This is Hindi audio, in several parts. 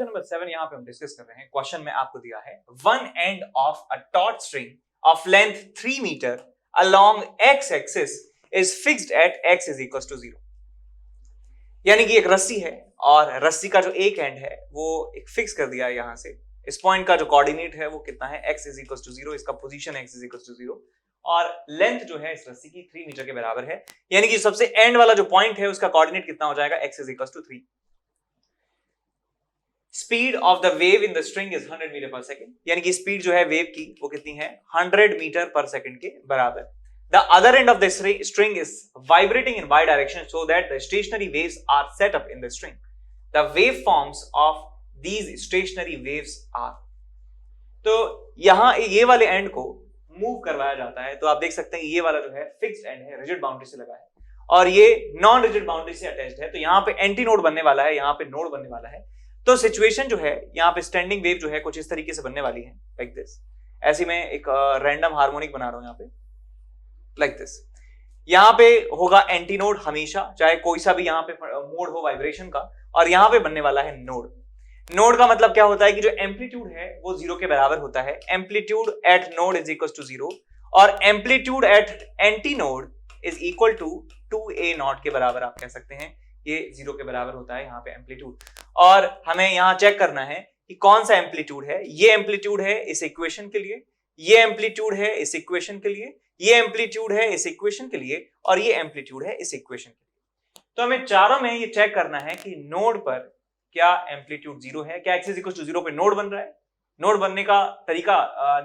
क्वेश्चन नंबर 7 यहाँ पे हम डिस्कस कर रहे हैं। क्वेश्चन में आपको दिया है one end of a torch string of length 3 metre along x axis is fixed at x is equal to 0। यानी कि एक रस्सी है और रस्सी का जो एक एंड है वो एक फिक्स कर दिया है यहां से। इस पॉइंट का जो कोऑर्डिनेट है वो कितना है, x इज इक्वल टू 0, इसका position x is equal to 0 और लेंथ जो है इस रस्सी की 3 मीटर के बराबर है। यानी कि सबसे एंड वाला जो पॉइंट है उसका कोऑर्डिनेट कितना हो जाएगा, x is equal to 3। Speed of the wave in the string is 100 metre per second, यानी कि स्पीड जो है वेव की वो कितनी है, 100 मीटर पर सेकेंड के बराबर। The other end of the string is vibrating in y direction so that the stationary waves are set up in the string. The waveforms of these stationary waves are. तो यहां ये वाले एंड को मूव करवाया जाता है। तो आप देख सकते हैं ये वाला जो है फिक्स्ड एंड है, रिजिड बाउंड्री से लगा है और ये नॉन रिजिड बाउंड्री से अटैच्ड है। तो यहाँ पे एंटी नोड बनने वाला है, यहाँ पे नोड बनने वाला है। तो सिचुएशन जो है यहाँ पे स्टैंडिंग वेव जो है कुछ इस तरीके से बनने वाली है, लाइक दिस। ऐसी मैं एक रैंडम हार्मोनिक बना रहा हूं यहाँ पे, लाइक दिस। यहां पे होगा एंटी नोड हमेशा, चाहे कोई सा भी यहाँ पे मोड हो वाइब्रेशन का, और यहां पे बनने वाला है नोड। नोड का मतलब क्या होता है कि जो एम्पलीट्यूड है वो 0 के बराबर होता है। Amplitude at node is equal to 0 और amplitude at anti node is equal to 2a naught के बराबर आप कह सकते हैं। ये 0 के बराबर होता है यहाँ पे एम्पलीट्यूड। और हमें यहाँ चेक करना है कि कौन सा एम्पलीट्यूड है। ये एम्पलीट्यूड है इस इक्वेशन के लिए, ये एम्पलीट्यूड है इस इक्वेशन के लिए, ये एम्पलीट्यूड है इस इक्वेशन के लिए और ये एम्पलीट्यूड है इस इक्वेशन के लिए। तो हमें चारों में ये चेक करना है कि नोड पर क्या एम्पलीट्यूड 0 है, क्या x इज इक्वल टू 0 पे नोड बन रहा है। नोड बनने का तरीका,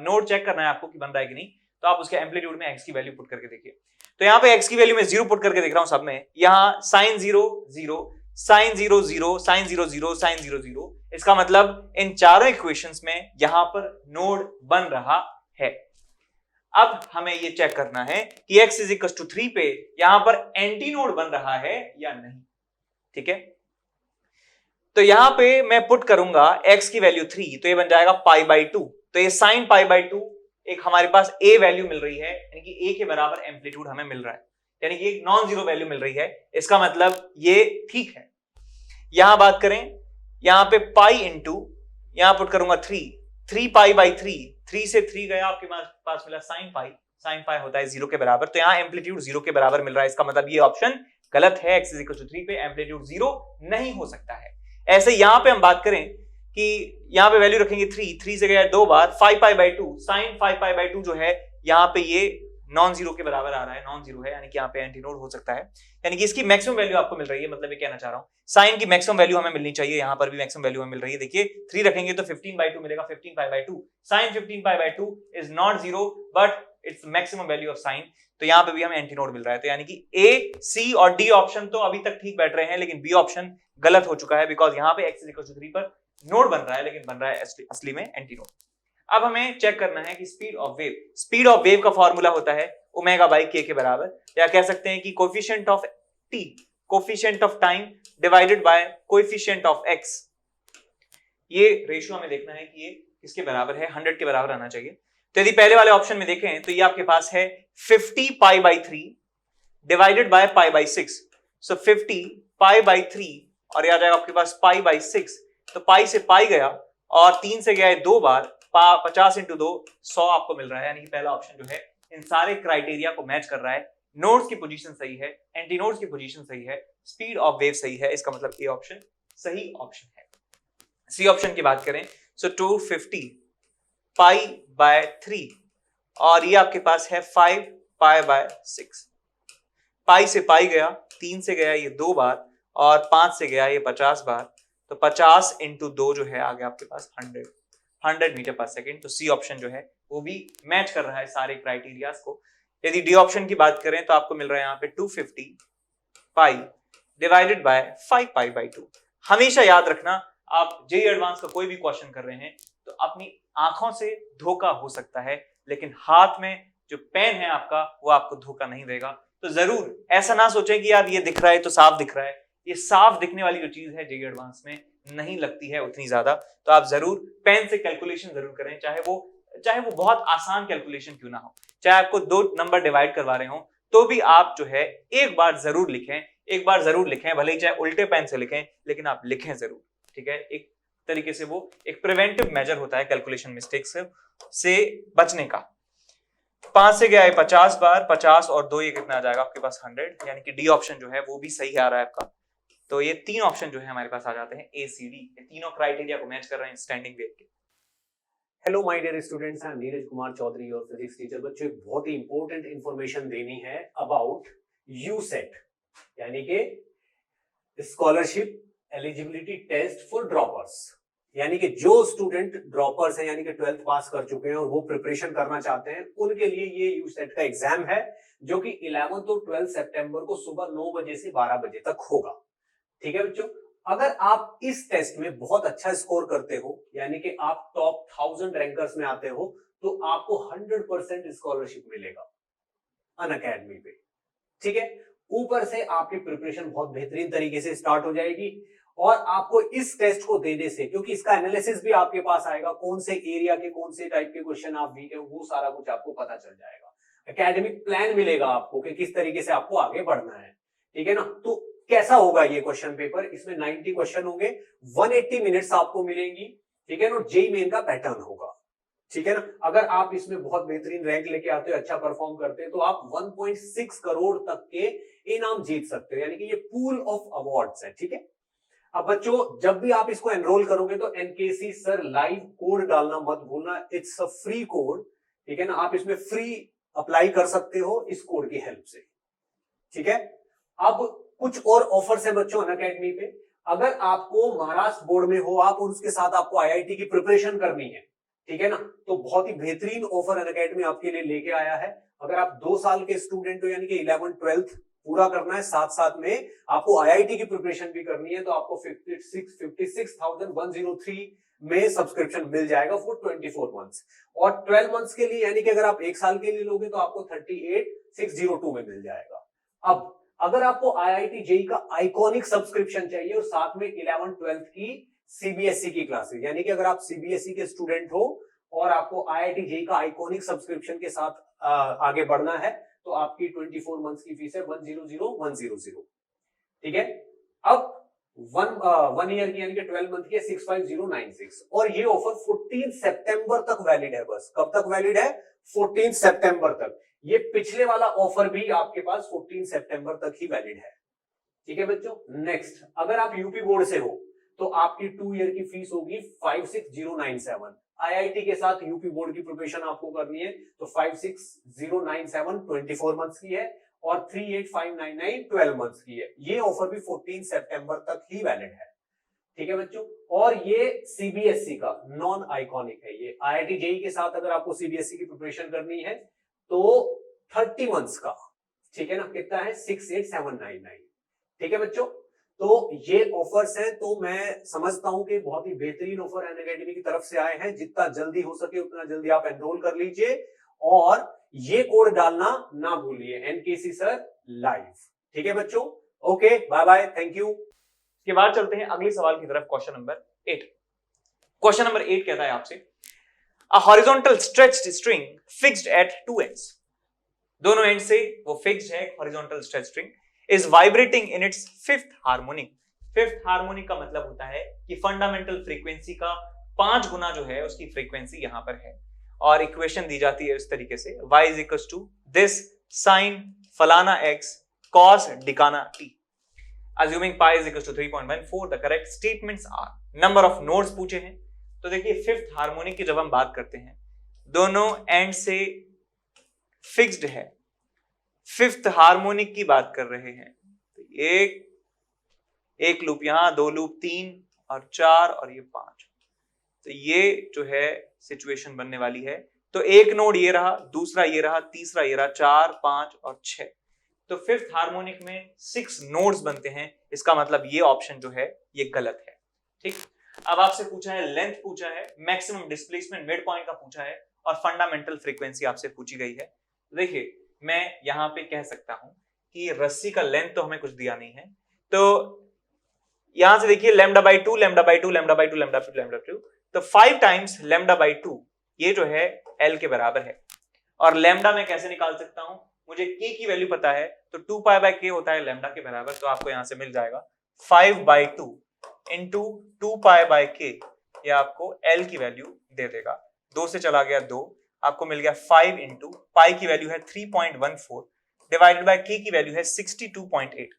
नोड चेक करना है आपको कि बन रहा है कि नहीं। तो आप उसके एम्पलीट्यूड में x की वैल्यू पुट करके देखिए। तो यहाँ पे x की वैल्यू में 0 पुट करके देख रहा हूं सब में। यहाँ साइन 0 0, साइन 0 0, साइन 0 0, साइन 0 0। इसका मतलब इन चारों इक्वेशंस में यहां पर नोड बन रहा है। अब हमें ये चेक करना है कि x इज इक्वल टू 3 पे यहां पर एंटी नोड बन रहा है या नहीं। ठीक है, तो यहां पे मैं पुट करूंगा x की वैल्यू 3, तो ये बन जाएगा पाई बाई 2। तो ये साइन पाई बाई 2 एक हमारे पास a वैल्यू मिल रही है, यानी कि a के बराबर एम्पलीट्यूड हमें मिल रहा है, यानी कि एक नॉन जीरो वैल्यू मिल रही है। इसका मतलब ये ठीक है। यहां बात करें, यहां पे पाई इंटू यहां पुट करूंगा 3 पाई बाई 3 से 3 गया, आपके पास मिला साइन पाई होता है 0 के बराबर। तो यहां एम्पलीट्यूड 0 के बराबर मिल रहा है। इसका मतलब ये ऑप्शन गलत है, x इज इक्वल टू 3 पे एम्पलीट्यूड 0 नहीं हो सकता है। ऐसे यहां पे हम बात करें कि यहां पे वैल्यू रखेंगे 3 से गया 2 बार, 5 pi by 2 sine 5 pi by 2 जो है यहां पे ये नॉन जीरो के बराबर आ रहा है, नॉन जीरो है, यानी कि यहाँ पे एंटी नोड हो सकता है, यानी कि इसकी मैक्सिमम वैल्यू आपको मिल रही है। मतलब ये कहना चाह रहा हूँ साइन की मैक्सिमम वैल्यू हमें मिलनी चाहिए, यहाँ पर भी मैक्सिमम वैल्यू हमें मिल रही है। देखिए 3 रखेंगे तो 15/2 मिलेगा, 15 pi by 2। Sine 15 pi by 2 is not zero but it's maximum value of sine. तो यहाँ पे भी हमें एंटी नोड मिल रहा है। तो यानी कि ए, सी और डी ऑप्शन तो अभी तक ठीक बैठ रहे हैं, लेकिन बी ऑप्शन गलत हो चुका है, बिकॉज यहाँ पे x इक्वल टू 3 पर नोड बन रहा है, लेकिन बन रहा है असली में एंटी नोड। अब हमें चेक करना है कि स्पीड ऑफ वेव का फॉर्मूला होता है ओमेगा बाई के बराबर, या कह सकते हैं कि coefficient of T, coefficient of time divided by coefficient of x. ये रेशियो हमें देखना है कि ये किसके बराबर है, 100 के बराबर आना चाहिए। तो यदि पहले वाले ऑप्शन में देखें तो ये आपके पास है 50 pi by 3 divided by pi by 6। So 50 pi by 3 और ये आ जाएगा आपके पास पाई बाई 6। तो पाई से पाई गया और 3 से गया है 2 बार, 50 इंटू 2 100 आपको मिल रहा है। यानी कि पहला ऑप्शन जो है इन सारे क्राइटेरिया को मैच कर रहा है। नोड्स की पोजीशन सही है, एंटी नोड्स की पोजीशन सही है, स्पीड ऑफ वेव सही है। इसका मतलब ए ऑप्शन सही ऑप्शन है। सी ऑप्शन की बात करें सो 250 पाई बाय 3 और ये आपके पास है 5 पाई बाय 6। पाई से पाई गया, 3 से गया ये 2 बार और 5 से गया ये 50 बार। तो 50 इंटू 2 जो है आ गया आपके पास 100 मीटर पर सेकेंड। तो सी ऑप्शन जो है वो भी मैच कर रहा है सारे क्राइटेरियाज को। यदि डी ऑप्शन की बात करें तो आपको मिल रहा है यहाँ पे 250 पाई डिवाइडेड बाय 5 पाई बाई 2। हमेशा याद रखना, आप जेईई एडवांस का कोई भी क्वेश्चन कर रहे हैं तो अपनी आंखों से धोखा हो सकता है, लेकिन हाथ में जो पेन है आपका वो आपको धोखा नहीं देगा। तो जरूर ऐसा ना सोचें कि यार ये दिख रहा है तो साफ दिख रहा है। ये साफ दिखने वाली जो चीज है जेईई एडवांस में नहीं लगती है उतनी ज्यादा। तो आप जरूर पेन से कैलकुलेशन जरूर करें, चाहे वो बहुत आसान कैलकुलेशन क्यों ना हो, चाहे आपको 2 नंबर डिवाइड करवा रहे हो तो भी आप जो है एक बार जरूर लिखें, भले ही चाहे उल्टे पेन से लिखें, लेकिन आप लिखें जरूर। ठीक है, एक तरीके से वो एक प्रिवेंटिव मेजर होता है कैलकुलेशन मिस्टेक्स से बचने का। 5 से गया है 50 बार, 50 और 2 ये कितना आ जाएगा आपके पास 100, यानी कि डी ऑप्शन जो है वो भी सही आ रहा है आपका। तो ये 3 ऑप्शन जो है हमारे पास आ जाते हैं ए सी डी, ये तीनों क्राइटेरिया को मैच कर रहे हैं स्टैंडिंग वेव के। Hello my dear students, I am Neeraj Kumar Chaudhary और फिजिक्स टीचर। बच्चों एक बहुत ही इंपॉर्टेंट इंफॉर्मेशन देनी है अबाउट यूसेट, यानी कि scholarship eligibility test for droppers. यानी कि जो स्टूडेंट ड्रॉपर्स हैं, यानी कि 12th पास कर चुके हैं और वो प्रिपरेशन करना चाहते हैं, उनके लिए ये यूसेट का एग्जाम है, जो कि 11 और 12 सितंबर को सुबह 9 बजे से 12 बजे तक होगा। ठीक है बच्चों, अगर आप इस टेस्ट में बहुत अच्छा स्कोर करते हो, यानी कि आप टॉप 1000 रैंकर्स में आते हो, तो आपको 100% स्कॉलरशिप मिलेगा अनअकैडमी पे। ठीक है, ऊपर से आपकी प्रिपरेशन बहुत बेहतरीन तरीके से स्टार्ट हो जाएगी और आपको इस टेस्ट को देने से, क्योंकि इसका एनालिसिस भी आपके पास आएगा, कौन से एरिया के कौन से टाइप के क्वेश्चन आप वीक है, वो सारा कुछ आपको पता चल जाएगा। एकेडमिक प्लान मिलेगा आपको कि किस तरीके से आपको आगे बढ़ना है। ठीक है ना, तो कैसा होगा ये क्वेश्चन पेपर? इसमें 90 क्वेश्चन होंगे, 180 मिनट्स आपको मिलेंगी। ठीक है ना, जेईई मेन का पैटर्न होगा। ठीक है ना, अगर आप इसमें बहुत बेहतरीन रैंक लेके आते हो, अच्छा परफॉर्म करते हैं, तो आप 1.6 करोड़ तक के इनाम जीत सकते हो, यानी कि ये पूल ऑफ अवार्ड्स है। ठीक है, अब बच्चों जब भी आप इसको एनरोल करोगे तो एनकेसी सर लाइव कोड डालना मत भूलना, इट्स अ फ्री कोड। ठीक है ना, आप इसमें फ्री अप्लाई कर सकते हो इस कोड की हेल्प से। ठीक है, अब कुछ और ऑफर्स है बच्चों अनअकैडमी पे। अगर आपको महाराष्ट्र बोर्ड में हो आप और उसके साथ आपको आईआईटी की प्रिपरेशन करनी है, ठीक है ना, तो बहुत ही बेहतरीन ऑफर अनअकैडमी आपके लिए लेके आया है। अगर आप 2 साल के स्टूडेंट हो, यानी कि 11th 12th पूरा करना है, साथ साथ में आपको आईआईटी की प्रिपरेशन भी करनी है, तो आपको 56,103 में सब्सक्रिप्शन मिल जाएगा फॉर 24 मंथ्स। और 12 मंथ्स के लिए, यानी कि अगर आप 1 साल के लिए लोगे तो आपको 38,602 में मिल जाएगा। अब अगर आपको आईआईटी जेईई का आइकॉनिक सब्सक्रिप्शन चाहिए और साथ में 11th 12th की सीबीएसई की क्लासेस, यानी कि अगर आप सीबीएसई के स्टूडेंट हो और आपको आईआईटी जेईई का आइकॉनिक सब्सक्रिप्शन के साथ आगे बढ़ना है, तो आपकी 24 मंथ्स की फीस है 100,100। ठीक है, अब 1 ईयर की, यानी कि 12 मंथ की है 65096। और ये ऑफर 14 सितंबर तक वैलिड है। बस कब तक वैलिड है? 14 सितंबर तक। ये पिछले वाला ऑफर भी आपके पास 14 सितंबर तक ही वैलिड है। ठीक है बच्चों, नेक्स्ट, अगर आप यूपी बोर्ड से हो तो आपकी 2 ईयर की फीस होगी 56,097। आईआईटी के साथ यूपी बोर्ड की प्रिपरेशन आपको करनी है तो 56,097 24 मंथ्स की है और 38,599 12 मंथ्स की है। ये ऑफर भी 14 सितंबर तक ही वैलिड है। ठीक है बच्चों, और ये सीबीएसई का नॉन आइकॉनिक है। ये आईआईटी जेईई के साथ अगर आपको सीबीएसई की प्रिपरेशन करनी है तो 30 मंथ्स का, ठीक है ना, कितना है 68,799। ठीक है बच्चों, तो ये ऑफर्स हैं, तो मैं समझता हूं कि बहुत ही बेहतरीन ऑफर अनअकैडमी की तरफ से आए हैं। जितना जल्दी हो सके उतना जल्दी आप एनरोल कर लीजिए और ये कोड डालना ना भूलिए, एनकेसी सर लाइव। ठीक है बच्चों, okay, bye bye, thank you. इसके बाद चलते हैं अगले सवाल की तरफ, क्वेश्चन नंबर 8। क्वेश्चन नंबर 8 कहता है आपसे, A horizontal stretched string fixed at 2 ends, दोनों एंड से वो फिक्स्ड है, horizontal stretched string is vibrating in its 5th harmonic। 5th harmonic का मतलब होता है कि फंडामेंटल फ्रीक्वेंसी का 5 गुना जो है उसकी फ्रीक्वेंसी यहां पर है। और इक्वेशन दी जाती है इस तरीके से, y is equals to this sin फलाना x cos डिकाना t, assuming pi is equals to 3.14, the correct statements are, number of nodes पूछे हैं। तो देखिए 5th हार्मोनिक की जब हम बात करते हैं, दोनों एंड से फिक्स्ड है, 5th हार्मोनिक की बात कर रहे हैं, तो एक लूप यहां, 2 लूप, 3 और 4 और ये 5, तो ये जो है सिचुएशन बनने वाली है। तो एक नोड ये रहा, दूसरा ये रहा, तीसरा ये रहा, 4 5 और 6, तो 5th हार्मोनिक में 6 नोड्स बनते हैं। इसका मतलब ये ऑप्शन जो है ये गलत है। ठीक, अब आपसे पूछा है, लेंथ पूछा है, मैक्सिमम डिस्प्लेसमेंट मिड पॉइंट का पूछा है और फंडामेंटल फ्रीक्वेंसी आपसे पूछी गई है। देखिए मैं यहां पे कह सकता हूं कि रस्सी का लेंथ तो हमें कुछ दिया नहीं है, तो यहां से देखिए lambda by 2 lambda by 2 lambda by 2 lambda by 2 lambda by 2, तो 5 टाइम्स लैम्डा बाई 2 ये जो है एल के बराबर है। और लैम्डा मैं कैसे निकाल सकता हूं, मुझे के की वैल्यू पता है, तो 2 पाई बाई के होता है लैम्डा के बराबर, तो आपको यहां से मिल जाएगा 5/2 into 2 pi by k ये आपको L की वैल्यू दे देगा। 2 से चला गया 2, आपको मिल गया 5 इंटू पाई की वैल्यू है 3.14 डिवाइडेड बाय k की वैल्यू है 62.8।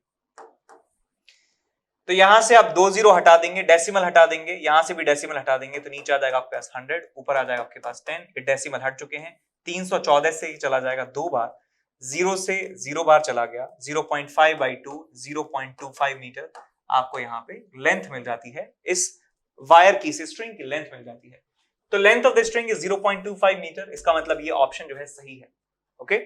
तो यहां से आप 2 जीरो हटा देंगे, डेसिमल हटा देंगे, यहां से भी डेसिमल हटा देंगे, तो नीचे आ जाएगा आपके पास 100, ऊपर आ जाएगा आपके पास 10। ये डेसिमल हट चुके हैं। 314 से चला जाएगा 2 बार, 0 से 0 बार चला गया, 0.5/2 0.25 मीटर आपको यहाँ पे लेंथ मिल जाती है। इस वायर की, स्ट्रिंग की लेंथ मिल जाती है। तो length of the string is 0.25 metre. इसका मतलब ये ऑप्शन जो है सही है। ओके,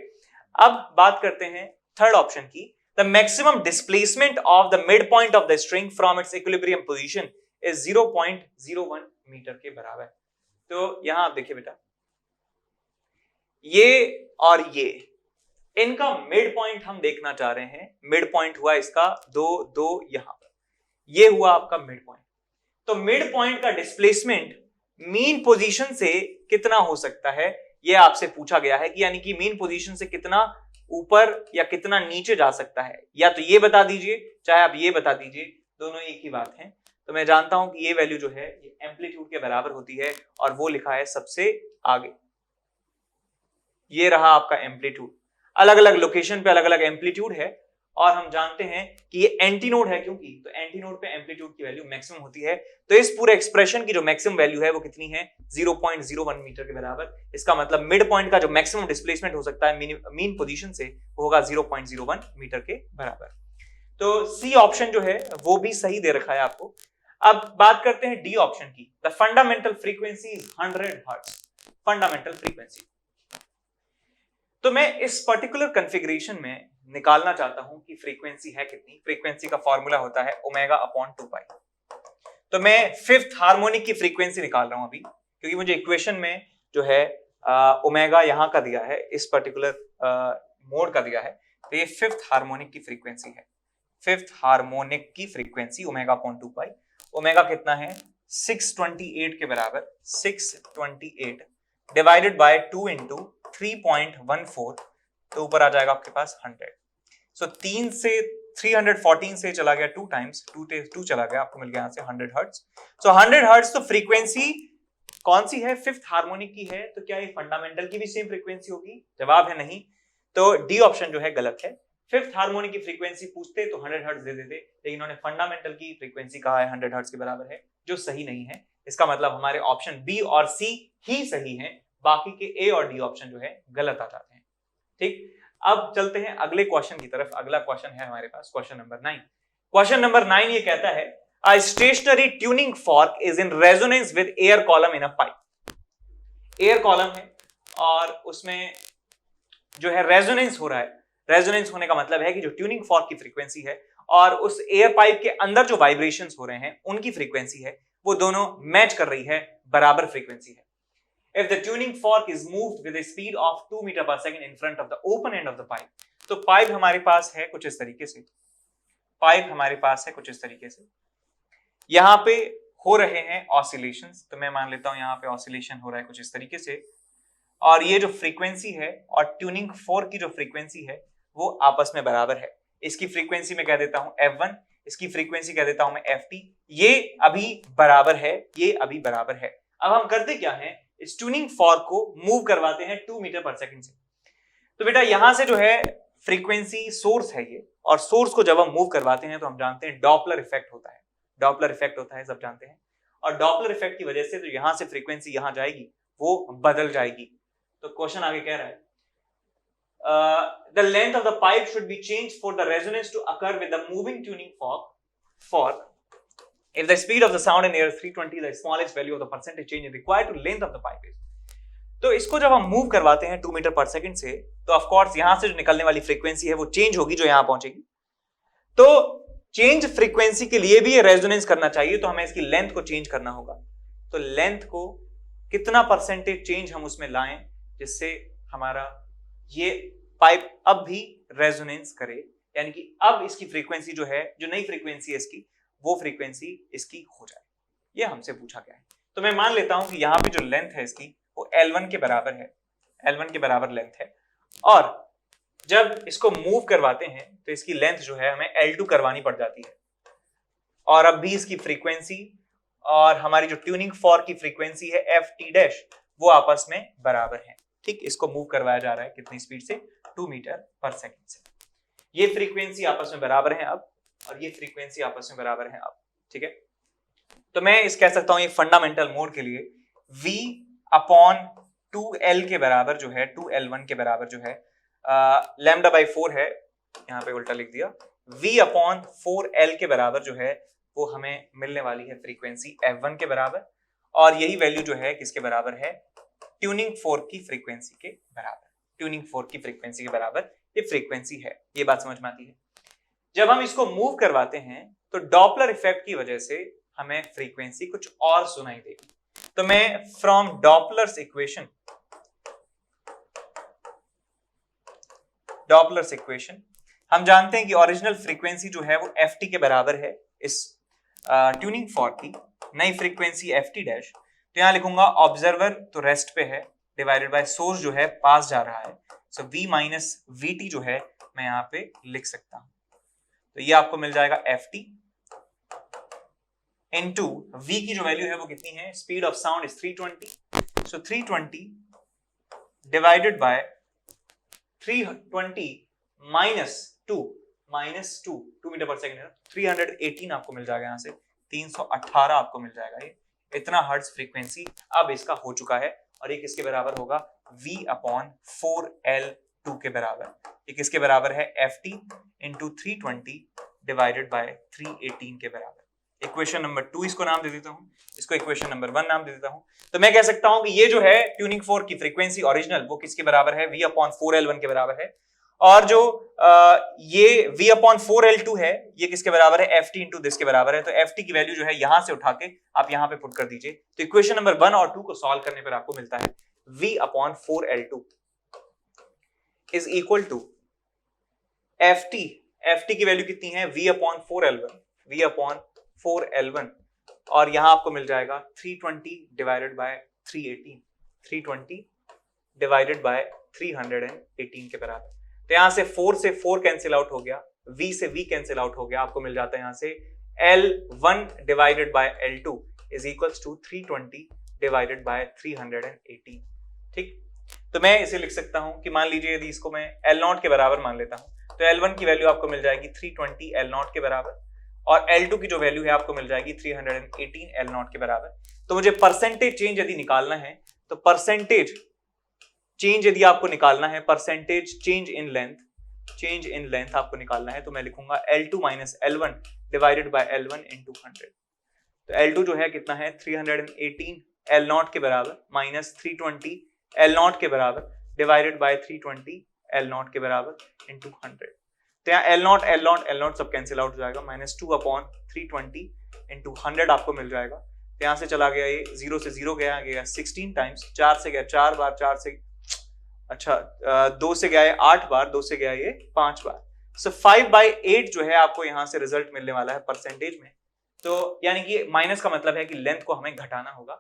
अब बात करते हैं थर्ड ऑप्शन की। The maximum displacement of the midpoint of the string from its equilibrium position is 0.01 metre के बराबर। तो यहां आप देखिए बेटा, ये और ये इनका मिड पॉइंट हम देखना चाह रहे हैं। मिड पॉइंट हुआ इसका 2 2 यहां पर, ये हुआ आपका मिड पॉइंट। तो मिड पॉइंट का डिस्प्लेसमेंट मीन पोजीशन से कितना हो सकता है, ये आपसे पूछा गया है कि यानी कि मीन पोजीशन से कितना ऊपर या कितना नीचे जा सकता है। या तो ये बता दीजिए, चाहे आप ये बता दीजिए, दोनों एक ही बात है। तो मैं जानता हूं कि ये वैल्यू जो है ये एम्पलीट्यूड के बराबर होती है और वो लिखा है सबसे आगे। ये रहा आपका एम्पलीट्यूड। अलग अलग लोकेशन पे अलग अलग एम्पलीट्यूड है और हम जानते हैं कि ये एंटीनोड है, क्योंकि तो एंटीनोड पे एम्पलीट्यूड की वैल्यू मैक्सिमम होती है। तो इस पूरे एक्सप्रेशन की जो मैक्सिमम वैल्यू है वो कितनी है, 0.01 मीटर के बराबर। इसका मतलब मिड पॉइंट का जो मैक्सिमम डिस्प्लेसमेंट हो सकता है मीन पोजीशन से वो होगा 0.01 मीटर के बराबर। तो सी ऑप्शन जो है वो भी सही दे रखा है आपको। अब बात करते हैं डी ऑप्शन की। The fundamental frequency is 100 hertz. Fundamental frequency, तो मैं इस पर्टिकुलर कॉन्फ़िगरेशन में निकालना चाहता हूं कि फ्रीक्वेंसी है कितनी। फ्रीक्वेंसी का फॉर्मूला होता है ω/2π। तो मैं फिफ्थ हार्मोनिक की फ्रीक्वेंसी निकाल रहा हूं अभी, क्योंकि मुझे इक्वेशन में जो है ओमेगा यहां का दिया है, इस पर्टिकुलर मोड का दिया है। तो ये फिफ्थ हार्मोनिक की फ्रीक्वेंसी है। फिफ्थ हार्मोनिक की फ्रीक्वेंसी ω/2π। ओमेगा कितना है, 628 के बराबर। 628 डिवाइडेड बाय 2 इंटू 3.14, तो ऊपर आ जाएगा आपके पास 100। सो 3 से 314 से चला गया 2 टाइम्स, 2 चला गया, आपको मिल गया यहां से 100 हर्ट्ज। सो 100 हर्ट्ज। तो फ्रीक्वेंसी कौन सी है, फिफ्थ हार्मोनिक की है। तो क्या ये फंडामेंटल की भी सेम फ्रीक्वेंसी होगी? जवाब है नहीं। तो डी ऑप्शन जो है गलत है। फिफ्थ हार्मोनिक की फ्रीक्वेंसी पूछते तो 100 हर्ट्ज दे देते, लेकिन उन्होंने फंडामेंटल की फ्रीक्वेंसी कहा है 100 हर्ट्ज के बराबर है, जो सही नहीं है। इसका मतलब हमारे ऑप्शन बी और सी ही सही हैं, बाकी के ए और डी ऑप्शन जो है गलत आ जाते हैं। ठीक, अब चलते हैं अगले क्वेश्चन की तरफ। अगला क्वेश्चन है हमारे पास क्वेश्चन नंबर 9। क्वेश्चन नंबर 9 ये कहता है, a stationary tuning fork is in resonance with air column in a pipe. Air column है और उसमें जो है रेजोनेंस हो रहा है। रेजोनेंस होने का मतलब है कि जो ट्यूनिंग फॉर्क की फ्रीक्वेंसी है और उस एयर पाइप के अंदर जो वाइब्रेशंस हो रहे हैं उनकी फ्रीक्वेंसी है, वो दोनों मैच कर रही है, बराबर फ्रीक्वेंसी है। If the tuning fork is moved with a speed of 2 meter per second in front of the open end of the pipe, तो पाइप हमारे पास है कुछ इस तरीके से। पाइप हमारे पास है कुछ इस तरीके से। यहां पे हो रहे हैं ऑसिलेशंस, तो मैं मान लेता हूं यहां पे ऑसिलेशन हो रहा है कुछ इस तरीके से। और ये जो फ्रीक्वेंसी है और ट्यूनिंग फोर्क की जो फ्रीक्वेंसी है वो आपस में बराबर है। इसकी फ्रीक्वेंसी में कह देता हूं F1, इसकी फ्रीक्वेंसी कह देता हूं मैं FT। ये अभी बराबर है, ये अभी बराबर है। अब हम करते क्या है, इस ट्यूनिंग फॉर्क को मूव करवाते हैं 2 मीटर पर सेकंड से। तो बेटा यहां से जो है फ्रीक्वेंसी सोर्स है ये, और सोर्स को जब हम मूव करवाते हैं तो हम जानते हैं डॉपलर इफेक्ट होता है। डॉपलर इफेक्ट होता है, सब जानते हैं। और डॉपलर इफेक्ट की वजह से जो यहां से फ्रीक्वेंसी यहां जाएगी वो बदल जाएगी। तो क्वेश्चन आगे कह रहा है, the length of the pipe should be changed for the resonance to occur with the moving tuning fork. If the speed of the sound in air is 320, the smallest value of the percentage change required to length of the pipe is. तो इसको जब हम मूव करवाते हैं 2 मीटर पर सेकंड से, तो ऑफ कोर्स यहां से जो निकलने वाली फ्रीक्वेंसी है वो चेंज होगी, जो यहां पहुंचेगी। तो चेंज फ्रीक्वेंसी के लिए भी ये रेजोनेंस करना चाहिए, तो हमें इसकी लेंथ को चेंज करना होगा। तो लेंथ को कितना परसेंटेज चेंज हम उसमें लाएं जिससे हमारा ये पाइप अब भी रेजोनेंस करे, यानी कि अब इसकी फ्रीक्वेंसी जो है, जो नई फ्रीक्वेंसी है इसकी, वो फ्रीक्वेंसी इसकी हो जाए। ये हमसे पूछा गया है। तो मैं मान लेता हूं कि यहां पे जो लेंथ है इसकी वो L1 के बराबर है। L1 के बराबर लेंथ है, और जब इसको मूव करवाते हैं तो इसकी लेंथ जो है हमें L2 करवानी पड़ जाती है। और अब भी इसकी फ्रीक्वेंसी और हमारी जो ट्यूनिंग फॉर्क की फ्रीक्वेंसी है ft' वो आपस में बराबर है। ठीक, इसको मूव करवाया जा रहा है कितनी स्पीड से, 2 मीटर पर सेकंड से। ये फ्रीक्वेंसी आपस में बराबर है अब, और ये फ्रीक्वेंसी आपस में बराबर है अब। ठीक है, तो मैं इस कह सकता हूं ये फंडामेंटल मोड के लिए v/2l के बराबर जो है, 2l1 के बराबर जो है, λ/4 है, यहां पे उल्टा लिख दिया, v/4l के बराबर जो है वो हमें मिलने वाली है फ्रीक्वेंसी f1 के बराबर, और यही वैल्यू जो है किसके बराबर है, ट्यूनिंग फोर्क की फ्रीक्वेंसी के बराबर। ट्यूनिंग फोर्क की फ्रीक्वेंसी के बराबर ये फ्रीक्वेंसी है। ये बात समझ में आती है। जब हम इसको मूव करवाते हैं तो डॉपलर इफेक्ट की वजह से हमें फ्रीक्वेंसी कुछ और सुनाई देगी। तो मैं फ्रॉम डॉपलर्स इक्वेशन हम जानते हैं कि ओरिजिनल फ्रीक्वेंसी जो है वो ft के बराबर है इस ट्यूनिंग फॉर्क की, नई फ्रीक्वेंसी ft'। तो यहां लिखूंगा ऑब्जर्वर तो रेस्ट पे है, डिवाइडेड बाय सोर्स जो है पास जा रहा है, सो v माइनस vt जो है मैं यहां पे लिख सकता हूं। तो ये आपको मिल जाएगा ft इनटू v की जो वैल्यू है वो कितनी है, speed of sound is 320, so 320 divided by 320 minus 2 metre per second है, 318 आपको मिल जाएगा, यहां से 318 आपको मिल जाएगा। ये इतना हर्ट्ज फ्रीक्वेंसी अब इसका हो चुका है, और ये किसके बराबर होगा, v/4l2 के बराबर। ये किसके बराबर है, ft इंटू 320 डिवाइडेड बाय 318 के बराबर। इक्वेशन नंबर 2 इसको नाम दे देता हूं, इसको इक्वेशन नंबर 1 नाम दे देता हूं। तो मैं कह सकता हूं कि ये जो है ट्यूनिंग फोर्क की फ्रीक्वेंसी ओरिजिनल वो किसके बराबर है, v/4l1 के बराबर है, और जो ये v/4l2 है ये किसके बराबर है, ft इंटू दिस के बराबर है। तो ft की वैल्यू जो है यहां से उठा के आप यहां पे पुट कर दीजिए। तो इक्वेशन नंबर 1 और 2 को सॉल्व करने पर आपको मिलता है v/4l2 is equal to ft की वैल्यू कितनी है, v/4l1 और यहां आपको मिल जाएगा 320 डिवाइडेड बाय 318, 320 डिवाइडेड बाय 318 के बराबर। तो यहां से 4 से 4 कैंसिल आउट हो गया, v से v कैंसिल आउट हो गया, आपको मिल जाता है यहां से l1 divided by l2 is equals to 320 divided by 318। ठीक, तो मैं इसे लिख सकता हूं कि मान लीजिए यदि इसको मैं l0 के बराबर मान लेता हूं तो l1 की वैल्यू आपको मिल जाएगी 320 l0 के बराबर, और l2 की जो वैल्यू है आपको मिल जाएगी 318 l0 के बराबर। तो मुझे परसेंटेज चेंज यदि निकालना है, तो परसेंटेज चेंज यदि आपको निकालना है, परसेंटेज चेंज इन लेंथ आपको निकालना है, तो मैं लिखूंगा l2 minus l1 divided bye l1 into 100। तो l2 जो है कितना है, 318 l0 के बराबर माइनस 320 l0 के बराबर डिवाइडेड बाय 320 l0 के बराबर इंटू 100। तो यहाँ l0 सब कैंसिल आउट हो जाएगा, माइनस 2/320 इंटू 100 आपको मिल जाएगा। तो यहाँ से चला गया ये 0 से 0 गया 16 टाइम्स, 4 से गया 4 बार, 4 से अच्छा 2 से गया 8 बार, 2 से गया ये 5 बार। सो 5/8 जो है आपको यहाँ से रिजल्ट मिलने वाला है परसेंटेज में। तो यानी कि माइनस का मतलब है कि लेंथ को हमें घटाना होगा।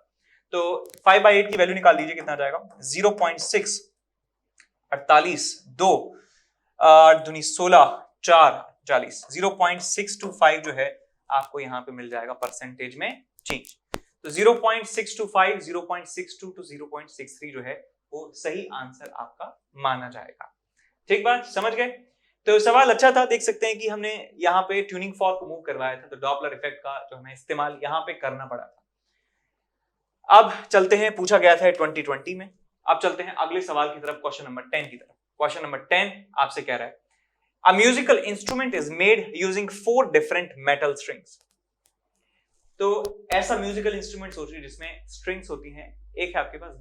तो 5/8 की वैल्यू निकाल दीजिए, कितना आ जाएगा 0.6 48 2 दूनी 16 4 40 0.625 जो है आपको यहाँ पे मिल जाएगा परसेंटेज में चेंज। तो 0.625 0.62 टू 0.63 जो है वो सही आंसर आपका माना जाएगा। ठीक बात, समझ गए? तो सवाल अच्छा था, देख सकते हैं कि हमने यहाँ पे ट्यूनिंग फॉर्क को मूव करवाया था, तो डॉपलर इफेक्ट का जो हमें इस्तेमाल यहाँ पे करना पड़ा था। अब चलते हैं, पूछा गया था 2020 में। अब चलते हैं अगले सवाल की तरफ, क्वेश्चन नंबर 10 की तरफ। क्वेश्चन नंबर 10 आपसे कह रहा है A musical instrument is made using 4 different metal strings। तो ऐसा म्यूजिकल इंस्ट्रूमेंट सोचिए जिसमें स्ट्रिंग्स होती हैं। एक है आपके पास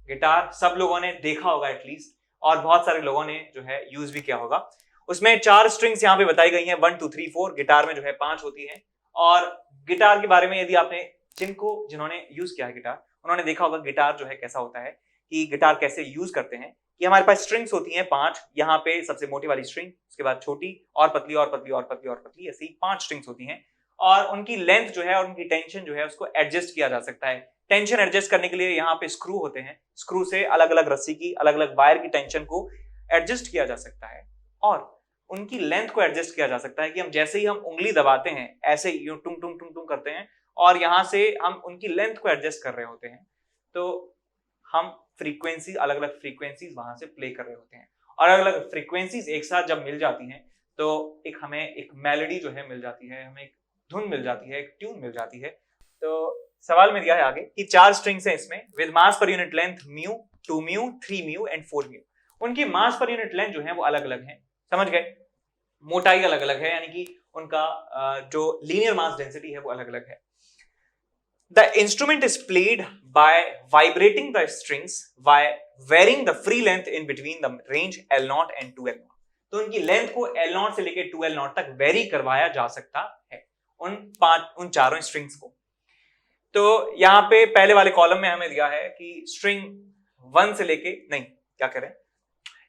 गिटार सब लोगों ने देखा होगा एटलीस्ट, और बहुत सारे लोगों ने जो है यूज भी किया होगा। उसमें 4 स्ट्रिंग्स यहाँ पे बताई गई हैं, 1 2 3 4। गिटार में जो है 5 होती हैं। और गिटार के बारे में यदि आपने जिन्होंने यूज किया है गिटार, उन्होंने देखा होगा गिटार जो है कैसा होता है, कि गिटार कैसे यूज करते हैं। कि हमारे पास स्ट्रिंग्स होती हैं 5, यहाँ पे सबसे मोटी वाली स्ट्रिंग, उसके बाद छोटी और पतली और पतली और पतली और पतली, ऐसे ही 5 स्ट्रिंग्स होती हैं। और उनकी लेंथ जो है और उनकी टेंशन जो है उसको एडजस्ट किया जा सकता है। टेंशन एडजस्ट करने के लिए यहाँ पे स्क्रू होते हैं, स्क्रू से अलग अलग रस्सी की अलग अलग वायर की टेंशन को एडजस्ट किया जा सकता है। और उनकी लेंथ को एडजस्ट किया जा सकता है कि हम जैसे ही हम उंगली दबाते हैं ऐसे ही टुंग टुंग टुंग टुंग करते हैं, और यहां से हम उनकी लेंथ को एडजस्ट कर रहे होते हैं, तो हम फ्रीक्वेंसी, अलग अलग फ्रीक्वेंसीज वहां से प्ले कर रहे होते हैं, और अलग अलग फ्रीक्वेंसीज एक साथ जब मिल जाती हैं तो एक हमें एक मेलोडी जो है मिल जाती है, हमें एक धुन मिल जाती है, एक ट्यून मिल जाती है। तो सवाल में दिया है आगे कि 4 स्ट्रिंग्स हैं इसमें with mass per unit length mu, 2 mu, 3 mu and 4 mu. उनकी मास पर यूनिट लेंथ जो है वो अलग अलग है, समझ गए, मोटाई अलग अलग है, यानी कि उनका जो लीनियर मास डेंसिटी है वो अलग अलग है। The instrument is played by vibrating the strings by varying the free length in between the range L0 and 2L0। तो उनकी लेंथ को L0 से लेकर 2L0 तक वेरी करवाया जा सकता है उन चारों स्ट्रिंग्स को। तो यहाँ पे पहले वाले कॉलम में हमें दिया है कि स्ट्रिंग 1 से लेके, नहीं क्या करें,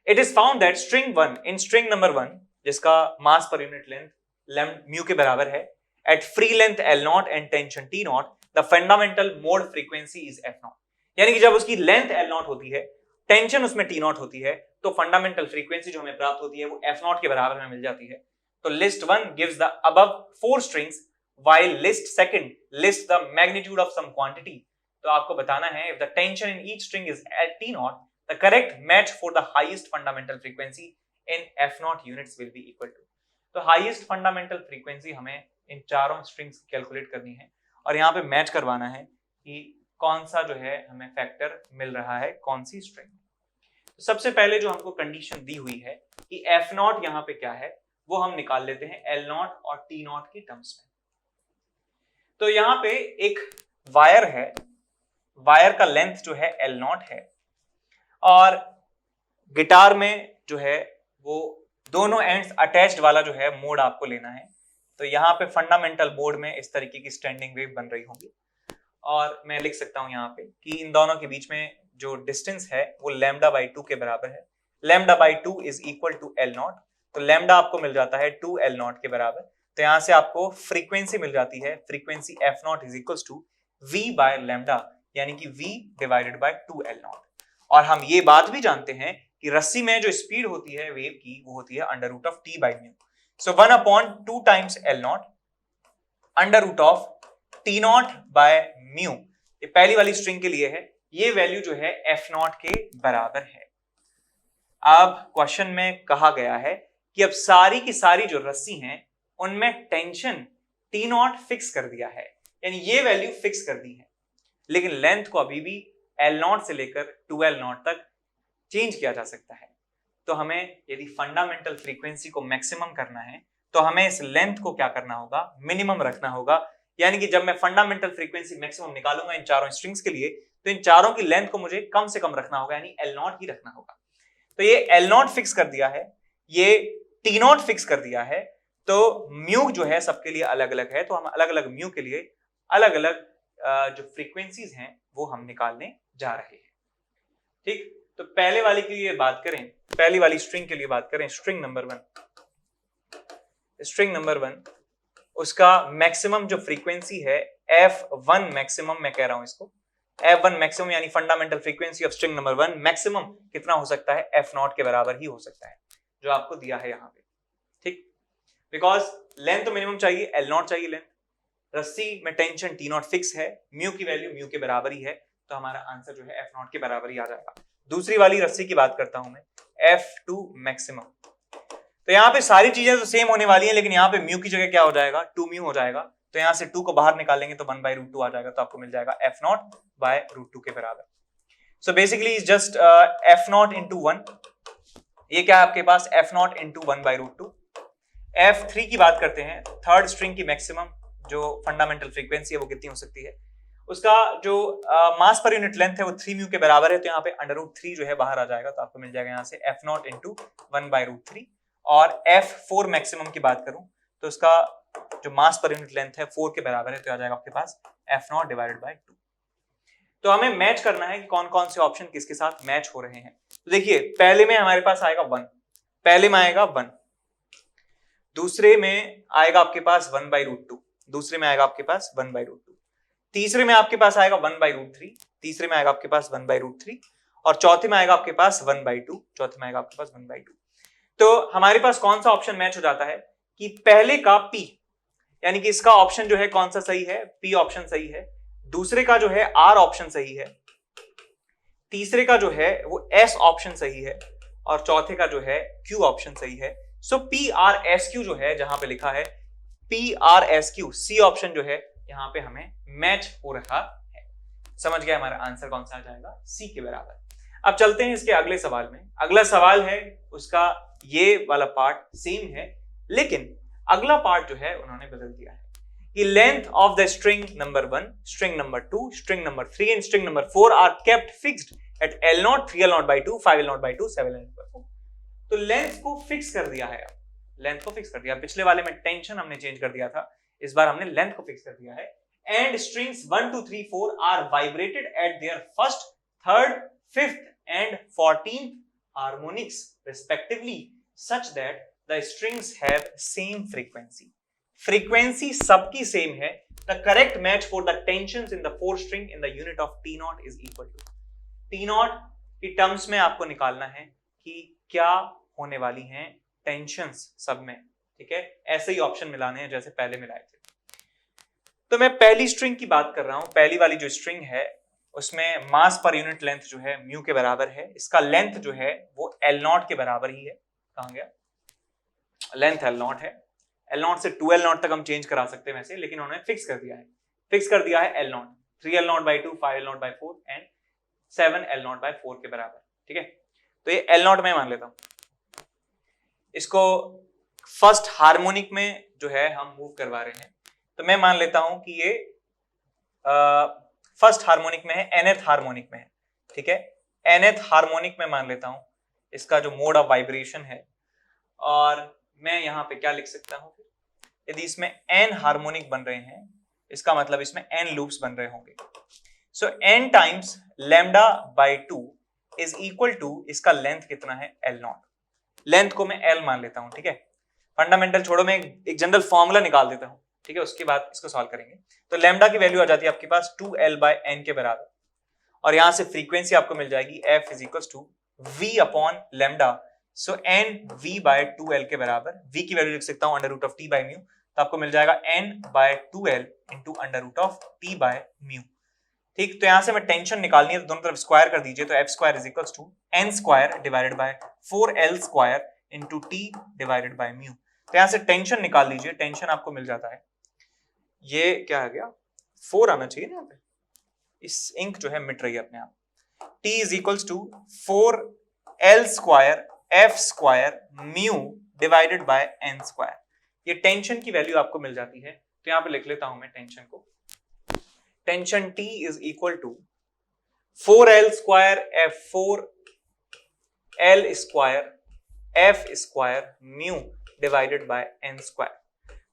it is found that string 1 in string number 1 जिसका मास पर यूनिट लेंथ लेम म्यू के बराबर है, at free length L0 and tension T0 the fundamental mode frequency is F0। यानी कि जब उसकी लेंथ L0 होती है, टेंशन उसमें T0 होती है, तो फंडामेंटल फ्रीक्वेंसी जो हमें प्राप्त होती है वो F0 के बराबर हमें मिल जाती है। तो list 1 gives the above 4 strings while list 2 lists the magnitude of some quantity। तो आपको बताना है if the tension in each string is at T0 the correct match for the highest fundamental frequency in F0 units will be equal to। तो highest fundamental frequency हमें इन चारों स्ट्रिंग्स की कैलकुलेट करनी है और यहाँ पे मैच करवाना है कि कौन सा जो है हमें फैक्टर मिल रहा है कौन सी स्ट्रिंग। तो सबसे पहले जो हमको कंडीशन दी हुई है कि F0 यहाँ पे क्या है वो हम निकाल लेते हैं L0 और T0 की टर्म्स में। तो यहाँ पे एक वायर है, वायर का लेंथ जो है L0 है, और गिटार में जो है वो दोनों एंड्स अटैच्ड वाला जो है मोड आपको लेना है। तो यहाँ पे फंडामेंटल मोड में इस तरीके की स्टैंडिंग वेव बन रही होगी, और मैं लिख सकता हूं यहाँ पे कि इन दोनों के बीच में जो डिस्टेंस है वो λ/2 के बराबर है। λ/2 इज इक्वल टू L0, तो लैम्डा आपको मिल जाता है 2L0 के बराबर। तो यहां से आपको फ्रीक्वेंसी मिल जाती है, frequency F0 is equal to V/λ, यानी कि V डिवाइडेड बाय 2L0। और हम ये बात भी जानते हैं कि रस्सी में जो स्पीड होती है वेव की वो होती है √T/μ। सो 1/2 टाइम्स L0 √T0/μ। ये पहली वाली स्ट्रिंग के लिए है, ये वैल्यू जो है F0 के बराबर है। अब क्वेश्चन में कहा गया है कि अब सारी की सारी जो रस्सी हैं उनमें टेंशन T0 फिक्स कर दिया है, यानी ये वैल्यू फिक्स कर दी है, लेकिन लेंथ को अभी भी L0 से लेकर 2L0 तक चेंज किया जा सकता है। तो हमें यदि फंडामेंटल फ्रीक्वेंसी को मैक्सिमम करना है तो हमें इस लेंथ को क्या करना होगा, मिनिमम रखना होगा। यानी कि जब मैं फंडामेंटल फ्रीक्वेंसी मैक्सिमम निकालूंगा इन चारों स्ट्रिंग्स के लिए, तो इन चारों की लेंथ को मुझे कम से कम रखना होगा, यानी L0 ही रखना होगा। तो ये L0 फिक्स कर दिया है, ये T0 फिक्स कर दिया है, तो म्यू जो है सबके लिए अलग अलग है, तो हम अलग अलग म्यू के लिए अलग अलग जो फ्रीक्वेंसीज हैं वो हम निकालने जा रहे हैं। ठीक, तो पहले वाले के लिए बात करें, पहली वाली स्ट्रिंग के लिए बात करें, स्ट्रिंग नंबर 1, उसका मैक्सिमम जो फ्रीक्वेंसी है F1 मैक्सिमम, मैं कह रहा हूं इसको F1 मैक्सिमम, यानी fundamental frequency of string number 1 maximum कितना हो सकता है, F0 के बराबर ही हो सकता है, जो आपको दिया है यहाँ पे। ठीक, बिकॉज लेंथ तो मिनिमम चाहिए, L0 चाहिए लेंथ, रस्सी में टेंशन T0 फिक्स है, म्यू की वैल्यू म्यू के बराबर ही है, तो हमारा आंसर जो है F0 के बराबर ही आ जाएगा। दूसरी वाली रस्सी की बात करता हूं मैं, F2 मैक्सिमम। तो यहाँ पे सारी चीजें तो सेम होने वाली हैं, लेकिन यहाँ पे म्यू की जगह क्या हो जाएगा, 2 म्यू हो जाएगा। तो यहाँ से 2 को बाहर निकालेंगे तो 1/√2 आ जाएगा, तो आपको मिल जाएगा F0/√2 के बराबर। So basically is just F0 into 1। ये क्या है आपके पास, F0 into 1/√2। F3 की बात करते हैं, थर्ड स्ट्रिंग की मैक्सिमम जो फंडामेंटल फ्रीक्वेंसी है वो कितनी हो सकती है, उसका जो मास पर यूनिट लेंथ है वो 3 म्यू के बराबर है, तो यहाँ पे √3 जो है बाहर आ जाएगा, तो आपको मिल जाएगा यहाँ से F0 into 1/√3। और F4 मैक्सिमम की बात करूं तो उसका जो मास पर यूनिट लेंथ है 4 के बराबर है, तो आ जाएगा आपके पास F0 डिवाइडेड बाय 2। तो हमें मैच करना है कि कौन कौन से ऑप्शन किसके साथ मैच हो रहे हैं। तो देखिए, पहले में हमारे पास आएगा 1, पहले में आएगा 1, दूसरे में आएगा आपके पास 1/√2, दूसरे में आएगा आपके पास 1/√2, तीसरे में आपके पास आएगा 1/√3, तीसरे में आएगा आपके पास 1/√3, और चौथे में आएगा आपके पास 1/2, चौथे में आएगा आपके पास 1/2। तो हमारे पास कौन सा ऑप्शन मैच हो जाता है कि पहले का P, यानी कि इसका ऑप्शन जो है कौन सा सही है, पी ऑप्शन सही है, दूसरे का जो है आर ऑप्शन सही है, तीसरे का जो है वो एस ऑप्शन सही है, और चौथे का जो है क्यू ऑप्शन सही है। So P R S Q जो है जहां पे लिखा है P R S Q, C option जो है यहां पे हमें मैच हो रहा है। समझ गया, हमारा आंसर कौन सा आ जाएगा, सी के बराबर। अब चलते हैं इसके अगले सवाल में। अगला सवाल है उसका ये वाला पार्ट सेम है, लेकिन अगला पार्ट जो है उन्होंने बदल दिया है कि length of the string number 1, string number 2, string number 3 and string number 4 are kept fixed at L0, 3L0 by 2, 5L0 by 2, 7L0 by 4। तो लेंथ को फिक्स कर दिया है, लेंथ को फिक्स कर दिया। पिछले वाले में टेंशन हमने चेंज कर दिया था, इस बार हमने लेंथ को फिक्स कर दिया है। And strings 1 2 3 4 are vibrated at their first, third, fifth and 14th harmonics respectively such that the strings have same frequency. Frequency सबकी सेम है। The correct match for the tensions in the fourth string in the unit of T0 is equal to, T0 की टर्म्स में आपको निकालना है कि क्या होने वाली हैं टेंशंस सब में, ठीक है। ऐसे ही ऑप्शन मिलाने हैं जैसे पहले मिलाए थे। तो मैं पहली स्ट्रिंग की बात कर रहा हूं। पहली वाली जो स्ट्रिंग है उसमें मास पर यूनिट लेंथ जो है म्यू के बराबर है। इसका लेंथ जो है वो L0 के बराबर ही है। कहां गया, लेंथ L0 है। L0 से 2L0 तक हम चेंज करा सकते हैं वैसे, लेकिन उन्होंने फिक्स कर दिया है, फिक्स कर दिया है L0, 3L0 by 2, 5L0 by 4 and 7L0 by 4 के बराबर, ठीक है। तो ये L0 में मान लेता हूं। इसको फर्स्ट हार्मोनिक में जो है हम मूव करवा रहे हैं, तो मैं मान लेता हूं कि ये फर्स्ट हार्मोनिक में है, nth हार्मोनिक में है, ठीक है। nth हार्मोनिक में मान लेता हूं इसका जो मोड ऑफ वाइब्रेशन है। और मैं यहां पे क्या लिख सकता हूं, यदि इसमें n हार्मोनिक बन रहे हैं इसका मतलब इसमें n लूप्स बन रहे होंगे। So n times lambda by 2 is equal to, इसका लेंथ कितना है, L0। लेंथ को मैं L मान लेता हूं, ठीक है। फंडामेंटल छोड़ो, मैं एक जनरल फॉर्मूला निकाल देता हूं, ठीक है, उसके बाद इसको सॉल्व करेंगे। तो लैम्डा की वैल्यू आ जाती है आपके पास 2L by n के बराबर, और यहां से फ्रीक्वेंसी आपको मिल जाएगी F is equal to V upon lambda. So n V by 2L के बराबर, V की वैल्यू लिख सकता हूं under root of T by mu, तो आपको मिल जाएगा n by 2L into under root of T by mu, ठीक। तो यहां से मैं टेंशन निकालनी है तो दोनों तरफ स्क्वायर कर दीजिए, तो F square is equal to n square divided by 4L square into T divided by mu. तो यहां से टेंशन निकाल लीजिए, टेंशन आपको मिल जाता है, ये क्या आ गया, 4 आना चाहिए ना यहाँ पे, इस इंक जो है मिट रही है अपने आप। T is equal to 4L square F square mu divided by n square. ये टेंशन की वैल्यू आपको मिल जाती है, तो यहां पे लिख लेता हूं मैं टेंशन को। Tension T is equal to 4L square F4L square F square mu divided by n square.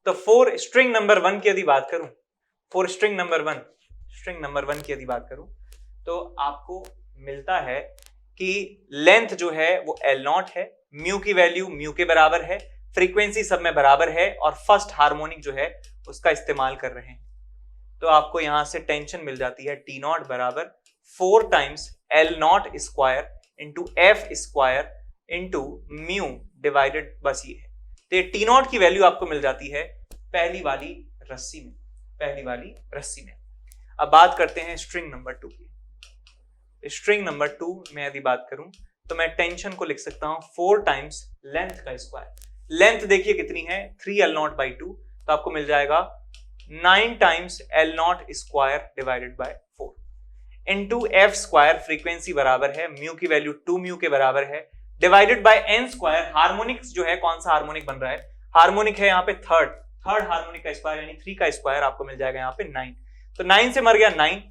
तो फोर स्ट्रिंग नंबर 1 की यदि बात करूं, फोर स्ट्रिंग नंबर 1 की यदि बात करूं, तो आपको मिलता है कि लेंथ जो है वो L0 है, म्यू की वैल्यू म्यू के बराबर है, फ्रीक्वेंसी सब में बराबर है, और फर्स्ट हार्मोनिक जो है उसका इस्तेमाल कर रहे हैं। तो आपको यहां से टेंशन मिल जाती है T0 बराबर 4 times L0 square into F square into mu divided, बस ये है। तो ये T0 की वैल्यू आपको मिल जाती है पहली वाली रस्सी में। अब बात करते हैं स्ट्रिंग नंबर 2 की। स्ट्रिंग नंबर 2 में यदि बात करूं तो मैं टेंशन को लिख सकता हूं 4 टाइम्स लेंथ का स्क्वायर। लेंथ देखिए कितनी है, 3L0 by 2, तो आपको मिल जाएगा 9 times L0 square divided bye 4 into F square, frequency बराबर है, म्यू की वैल्यू 2 म्यू के बराबर है, divided by n square. Harmonics जो है कौन सा हार्मोनिक बन रहा है, हार्मोनिक है यहाँ पे थर्ड हार्मोनिक का स्क्वायर यानी 3 का स्क्वायर, आपको मिल जाएगा यहाँ पे 9। तो 9 से मर गया 9,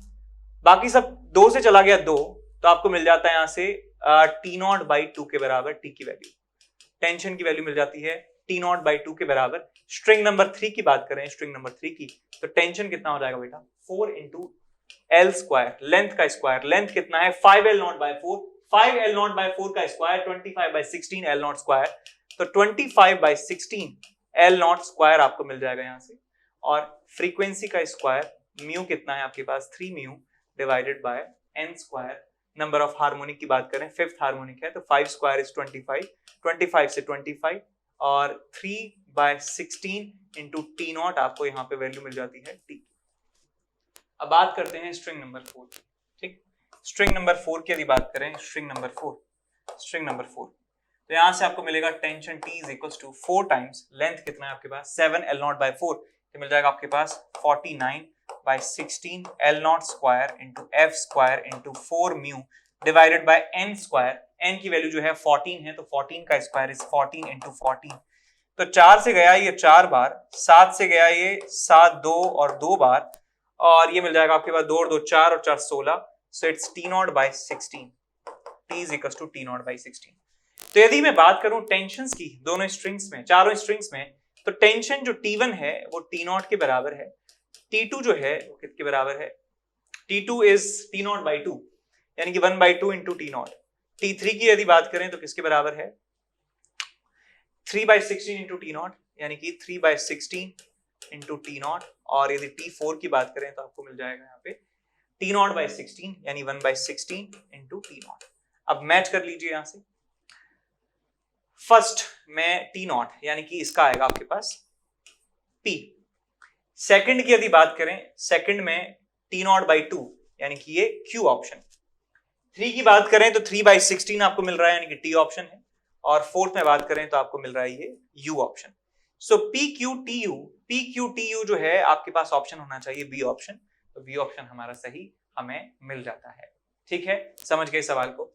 बाकी सब 2 से चला गया 2, तो आपको मिल जाता है यहाँ से T0 by 2 के बराबर T की वैल्यू। टेंशन की वैल्यू मिल जाती है T0 by 2 के बराबर। स्ट्रिंग नंबर 3 की बात करें, स्ट्रिंग नंबर 3 की, तो टेंशन कितना हो जाएगा बेटा, 4 इंटू L स्क्वायर, लेंथ का स्क्वायर, लेंथ कितना है 5L0 by 4, 5L0 by 4 का स्क्वायर 25 by 16 L0 स्क्वायर, तो 25 by 16 L0 स्क्वायर आपको मिल जाएगा यहाँ से। और फ्रीक्वेंसी का स्क्वायर म्यू कितना है आपके पास, 3 mu divided by n square. Number of harmonic की बात करें, 5th हार्मोनिक है, तो 5 स्क्वायर इज 25, 25 से 25 और 3/16 इंटू टी नॉट आपको यहाँ पे वैल्यू मिल जाती है टी। अब बात करते हैं स्ट्रिंग नंबर 4। ठीक, स्ट्रिंग नंबर 4 की यदि बात करें, स्ट्रिंग नंबर 4 तो यहां से आपको मिलेगा tension T is equal to 4 times length कितना है आपके पास 7 L0/4 तो मिल जाएगा आपके पास 49/16 L0 square into F square into 4 mu divided by n square. n की वैल्यू जो है 14 है तो 14 का स्क्वायर इज 14 इंटू 14। तो 4 से गया ये 4 बार, 7 से गया ये 7 2 और 2 बार, और ये मिल जाएगा आपके पास 2 और 2 4 और 4 16। So it's T0/16, T is equal to T0/16। तो यदि मैं बात करूं टेंशंस की दोनों स्ट्रिंग्स में, चारों स्ट्रिंग्स में, तो टेंशन जो T1 है वो T0 के बराबर है, T2 जो है वो किसके बराबर है, T2 इज T0/2 यानी कि 1/2 इंटू T0। T3 की यदि बात करें तो किसके बराबर है 3/16 इंटू T0 यानी कि 3/16 इंटू T0। और यदि T4 की बात करें तो आपको मिल जाएगा यहाँ पे T0/16 यानी 1/16 इंटू T0। अब मैच कर लीजिए यहां से, फर्स्ट में T0 यानी कि इसका आएगा आपके पास P। सेकंड की यदि बात करें, सेकंड में T0/2 यानी कि ये Q ऑप्शन। 3 की बात करें तो 3/16 आपको मिल रहा है यानी कि T ऑप्शन है, और फोर्थ में बात करें तो आपको मिल रहा है ये U ऑप्शन। सो PQTU जो है आपके पास ऑप्शन होना चाहिए B ऑप्शन, तो B ऑप्शन हमारा सही हमें मिल जाता है। ठीक है, समझ गए सवाल को।